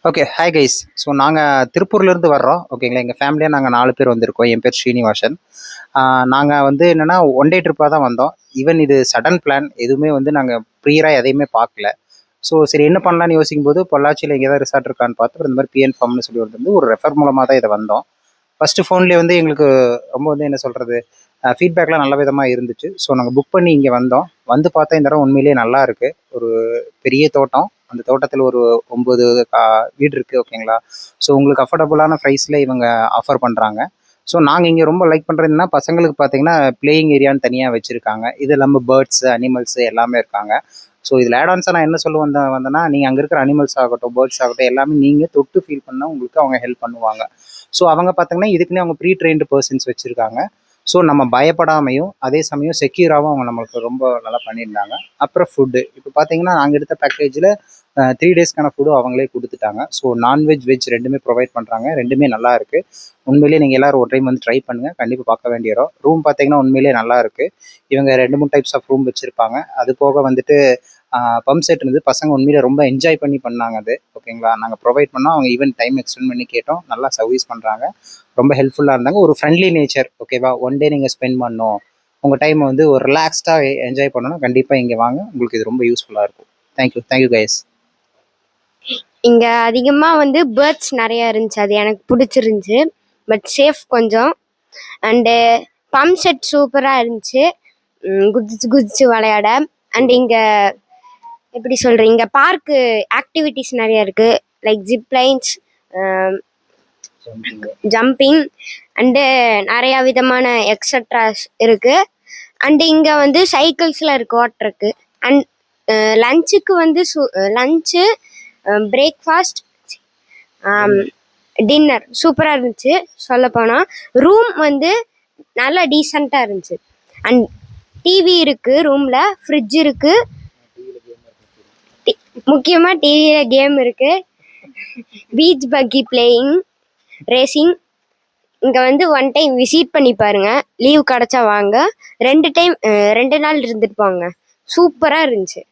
Okay. Hi guys. So நாங்கள் திருப்பூர்லேருந்து வர்றோம். ஓகேங்களா. எங்கள் ஃபேமிலியாக நாங்கள் 4 பேர் வந்திருக்கோம். என் பேர் ஸ்ரீனிவாசன். நாங்கள் வந்து என்னென்னா ஒன் டே ட்ரிப்பாக தான் வந்தோம். ஈவன் இது சடன் பிளான். எதுவுமே வந்து நாங்கள் ப்ரியராக எதையுமே பார்க்கல. ஸோ சரி என்ன பண்ணலான்னு யோசிக்கும்போது பொள்ளாச்சியில் எங்கே தான் ரிசார்ட் இருக்கான்னு பார்த்து அப்புறம் இந்த மாதிரி பிஎன் ஃபார்ம்னு சொல்லி வந்து ஒரு ரெஃபர் மூலமாக தான் இதை வந்தோம். ஃபஸ்ட்டு ஃபோன்லேயே வந்து எங்களுக்கு ரொம்ப வந்து என்ன சொல்கிறது, ஃபீட்பேக்லாம் நல்ல விதமாக இருந்துச்சு. ஸோ நாங்கள் புக் பண்ணி இங்கே வந்தோம். வந்து பார்த்தா இந்த இடம் உண்மையிலேயே நல்லா இருக்குது. ஒரு பெரிய தோட்டம். அந்த தோட்டத்தில் ஒரு 9 வீடு இருக்குது. ஓகேங்களா. ஸோ உங்களுக்கு அஃபோர்டபுளான ப்ரைஸில் இவங்க ஆஃபர் பண்ணுறாங்க. ஸோ நாங்கள் இங்கே ரொம்ப லைக் பண்ணுறதுன்னா பசங்களுக்கு பார்த்தீங்கன்னா பிளேயிங் ஏரியான்னு தனியாக வச்சுருக்காங்க. இது இல்லாமல் பேர்ட்ஸு, அனிமல்ஸு எல்லாமே இருக்காங்க. ஸோ இதில் ஆடான்ஸாக நான் என்ன சொல்ல வந்தேன்னா நீங்கள் அங்கே இருக்கிற அனிமல்ஸ் ஆகட்டும், பேர்ட்ஸ் ஆகட்டும் எல்லாமே நீங்கள் தொட்டு ஃபீல் பண்ணால் உங்களுக்கு அவங்க ஹெல்ப் பண்ணுவாங்க. ஸோ அவங்க பார்த்தீங்கன்னா இதுக்குன்னே அவங்க ப்ரீ ட்ரெயின்டு பர்சன்ஸ் வச்சுருக்காங்க. ஸோ நம்ம பயப்படாமையும் அதே சமயம் செக்யூராகவும் அவங்க நம்மளுக்கு ரொம்ப நல்லா பண்ணியிருந்தாங்க. அப்புறம் ஃபுட்டு இப்போ பார்த்தீங்கன்னா நாங்கள் எடுத்த பேக்கேஜில் 3 டேஸ்க்கான ஃபுட்டும் அவங்களே கொடுத்துட்டாங்க. ஸோ நான்வெஜ், வெஜ் ரெண்டுமே ப்ரொவைட் பண்ணுறாங்க. ரெண்டுமே நல்லா இருக்குது. உண்மையிலேயே நீங்கள் எல்லோரும் ஒரு டைம் வந்து ட்ரை பண்ணுங்கள். கண்டிப்பாக பார்க்க வேண்டிய இடம். ரூம் பார்த்தீங்கன்னா உண்மையிலேயே நல்லா இருக்குது. இவங்க 2, 3 டைப்ஸ் ஆஃப் ரூம் வச்சுருப்பாங்க. அது போக வந்துட்டு பம்ப் செட் இருந்தது. பசங்க உண்மையிலே ரொம்ப என்ஜாய் பண்ணி பண்ணாங்க அது. ஓகேங்களா. நாங்கள் ப்ரொவைட் பண்ணோம். அவங்க ஈவன் டைம் எக்ஸ்டெண்ட் பண்ணி கேட்டோம். நல்லா சர்வீஸ் பண்ணுறாங்க. ரொம்ப ஹெல்ப்ஃபுல்லாக இருந்தாங்க. ஒரு ஃப்ரெண்ட்லி நேச்சர். ஓகேவா. ஒன் டே நீங்கள் ஸ்பெண்ட் பண்ணணும், உங்கள் டைமை வந்து ஒரு ரிலாக்ஸ்டாக என்ஜாய் பண்ணணும், கண்டிப்பாக இங்கே வாங்க. உங்களுக்கு இது ரொம்ப யூஸ்ஃபுல்லாக இருக்கும். தேங்க்யூ. Thank you guys. இங்க அதிகமா வந்து பேர்ட்ஸ் நிறைய இருந்துச்சு. அது எனக்கு பிடிச்சிருந்துச்சு. பட் சேஃப் கொஞ்சம். அண்டு பம்ப் செட் சூப்பரா இருந்துச்சு. குதிச்சு குதிச்சு விளையாட. அண்ட் இங்க எப்படி சொல்றேன், இங்க பார்க்கு ஆக்டிவிட்டிஸ் நிறைய இருக்கு. Like zip lines, jumping and நிறைய விதமான எக்ஸட்ராஸ் இருக்கு. அண்டு இங்க வந்து சைக்கிள்ஸ்லாம் இருக்கு, ஓட்டுறக்கு. அண்ட் லஞ்சுக்கு வந்து லஞ்சு, பிரேக்ஃபாஸ்ட், டின்னர் சூப்பராக இருந்துச்சு. சொல்லப்போனால் ரூம் வந்து நல்லா டீசெண்டாக இருந்துச்சு. அண்ட் டிவி இருக்குது ரூமில், ஃப்ரிட்ஜ் இருக்குது. முக்கியமாக டிவியில் கேம் இருக்குது. பீச் பக்கி பிளேயிங், ரேசிங். இங்கே வந்து ஒன் டைம் விசிட் பண்ணி பாருங்கள். லீவ் கிடச்சா வாங்க. 2 நாள் இருந்துட்டு போங்க. சூப்பராக இருந்துச்சு.